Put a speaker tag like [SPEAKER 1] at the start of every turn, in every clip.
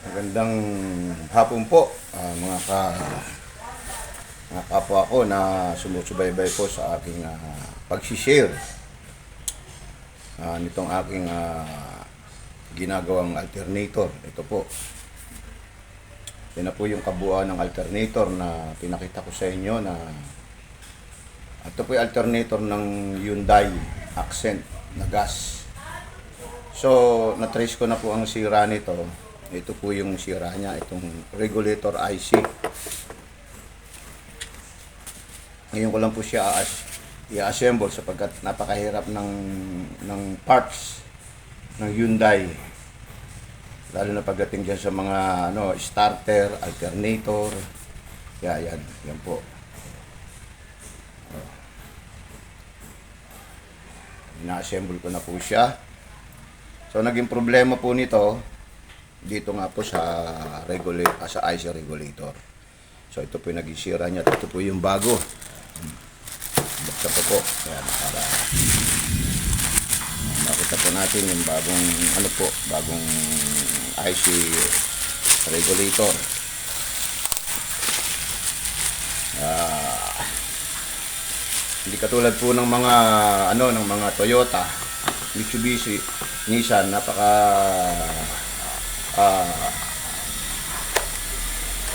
[SPEAKER 1] Magandang hapon po, mga kapwa ko na sumusubaybay po sa aking pag-share nitong aking ginagawang alternator. Ito po. Yan na po yung kabuuan ng alternator na pinakita ko sa inyo na ito po yung alternator ng Hyundai Accent na gas. So, na-trace ko na po ang sira nito. Ito po yung sira niya, itong regulator IC. Ngayon ko lang po siya i-assemble sapagkat napakahirap ng parts ng Hyundai. Lalo na pagdating dyan sa mga starter, alternator. Yan po. Ina-assemble ko na po siya. So, naging problema po nito dito nga po sa IC regulator. So, ito po yung naging sira niya. Ito po yung bago. Buksan ko po. Ayan, para makita po natin yung bagong IC regulator. Hindi katulad po ng mga Toyota, Mitsubishi, Nissan,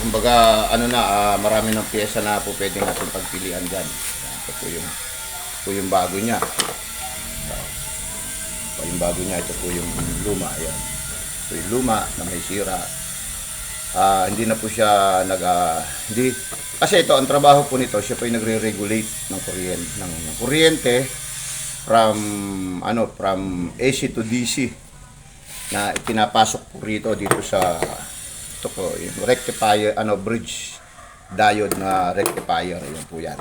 [SPEAKER 1] kumbaga marami ng piyesa na po pwede natin pagpilian dyan. Ito po yung bago niya. Ito po yung luma. Ayan. Ito yung luma na may sira. Hindi na po siya kasi ito ang trabaho po nito, siya po yung nagre-regulate ng kuryente from AC to DC na pinapasok po rito dito sa ito po yung rectifier, bridge diode na rectifier. Yun po yan,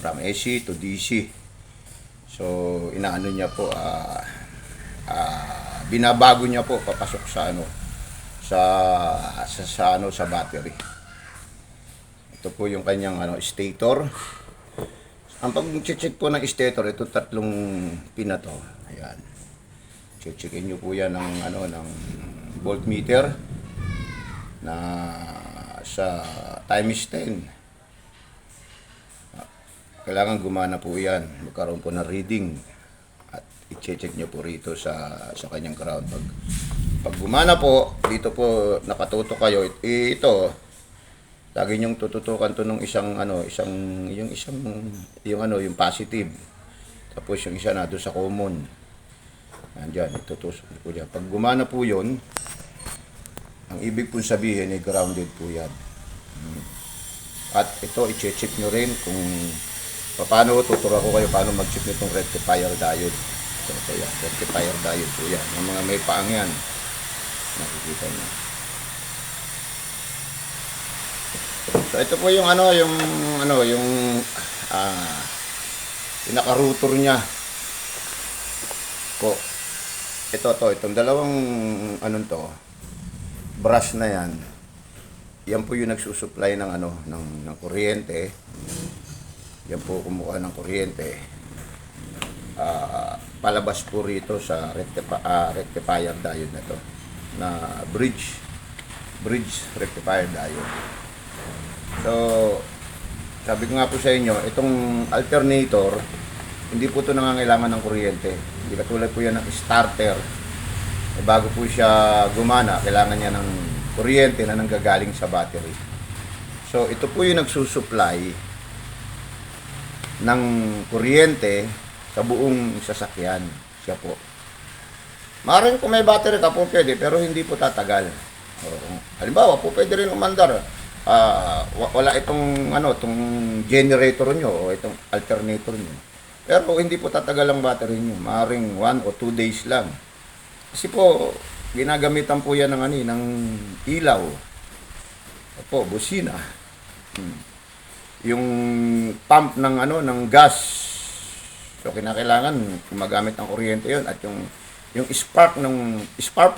[SPEAKER 1] from AC to DC. So inaano niya po, binabago niya po papasok sa battery. Ito po yung kanyang stator. Ang pag-check po ng stator, ito tatlong pin na to. Ayan. Checkin niyo po yan ng voltmeter na sa times 10. Kailangan gumana po yan. Magkaroon po ng reading. At i-check niyo po rito sa kanyang ground. Pag gumana po, dito po nakatutok kayo. Ito, lagi niyong tututukan to ng yung positive. Tapos yung isa na doon sa common. Nandiyan, itutusok po dyan. Pag gumana po yun, ang ibig po sabihin ay grounded po yan. At ito, i-check nyo rin kung paano, tuturo ko kayo paano mag-check nitong rectifier diode. Ito yan, rectifier diode po yan. Yung mga may paang yan, nakikita nyo. So ito po yung pinaka-router niya po. Itong dalawang brush na yan. Yan po yung nagsusupply ng kuryente. Yan po kumuha ng kuryente. Palabas po rito sa rectifier diode na to, na bridge rectifier diode. So, sabi ko nga po sa inyo, itong alternator, hindi po ito nangangailangan ng kuryente. Hindi katulad po yan ng starter. Bago po siya gumana, kailangan niya ng kuryente na nanggagaling sa battery. So, ito po yung nagsusupply ng kuryente sa buong sasakyan. Siya po. Maaaring kung may battery ka po pwede, pero hindi po tatagal. Halimbawa po pwede rin umandar. Wala itong generator nyo o itong alternator nyo. Pero hindi po tatagal ang battery nyo. Maaaring 1 o 2 days lang. Kasi po, ginagamitan po yan ng ilaw. Opo, busina. Yung pump ng gas. So, kinakailangan gumagamit ng kuryente yon. At yung spark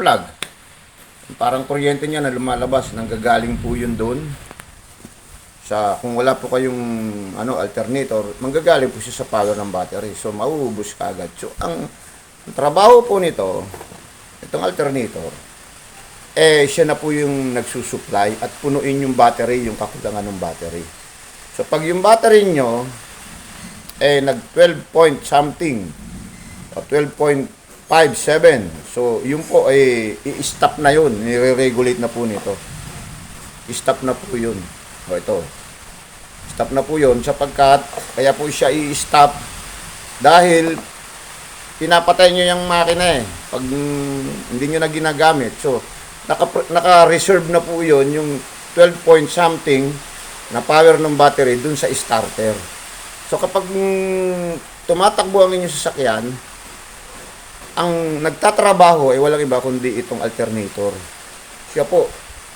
[SPEAKER 1] plug. Parang kuryente niya na lumalabas, nanggagaling po yun doon. Kung wala po kayong alternator, manggagaling po siya sa power ng battery. So, mauubos ka agad. So, ang trabaho po nito, itong alternator, siya na po yung nagsusupply at punuin yung battery, yung kakulangan ng battery. So, pag yung battery nyo, nag 12 point something, o 12.57, so, yun po, i-stop na yun, i-regulate na po nito. I-stop na po yun. O, ito. Stop na po yun, sapagkat, kaya po siya i-stop, dahil, pinapatay nyo yung makina pag hindi nyo na ginagamit. So, naka-reserve na po yun, yung 12 point something na power ng battery dun sa starter. So, kapag tumatakbo ang inyong sasakyan, ang nagtatrabaho ay walang iba kundi itong alternator. Siya po.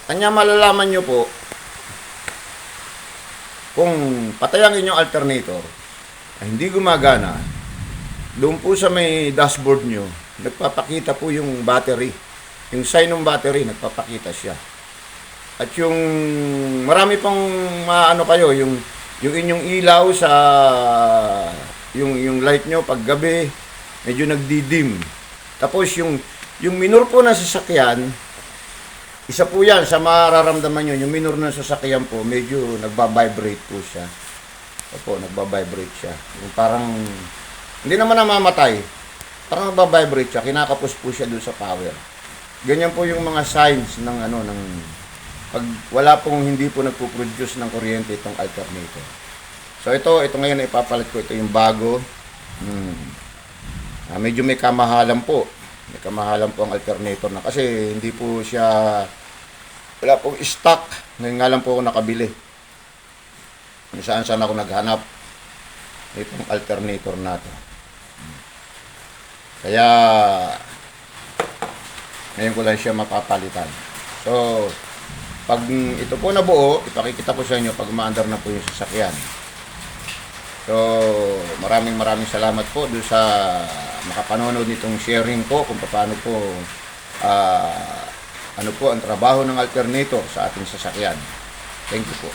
[SPEAKER 1] Kanya malalaman nyo po kung patay ang inyong alternator ay hindi gumagana. Doon po sa may dashboard nyo, nagpapakita po yung battery. Yung sign ng battery, nagpapakita siya. At yung marami pang maano kayo, yung inyong ilaw sa yung light nyo pag gabi, medyo nagdidim. Tapos yung minor po na sasakyan, isa po yan sa mararamdaman nyo, yung minor na sasakyan po, medyo nagba-vibrate po siya. Opo, nagba-vibrate siya. Yung parang hindi naman namamatay. Parang nagba-vibrate siya, kinakapos po siya doon sa power. Ganyan po yung mga signs ng pag wala pong hindi po nagpo-produce ng kuryente itong alternator. So ito ngayon ipapalit ko, ito yung bago. Medyo may kamahalan po. May kamahalan po ang alternator na kasi hindi po siya, wala pong stock. Ngayon nga lang po ako nakabili. Kung saan ako naghanap itong alternator na to. Kaya ngayon ko lang siya mapapalitan. So, pag ito po nabuo, ipakikita ko sa inyo pag umaandar na po yung sasakyan. So, maraming salamat po doon sa makapanonood nitong sharing ko kung paano po ano po ang trabaho ng alternator sa ating sasakyan. Thank you po.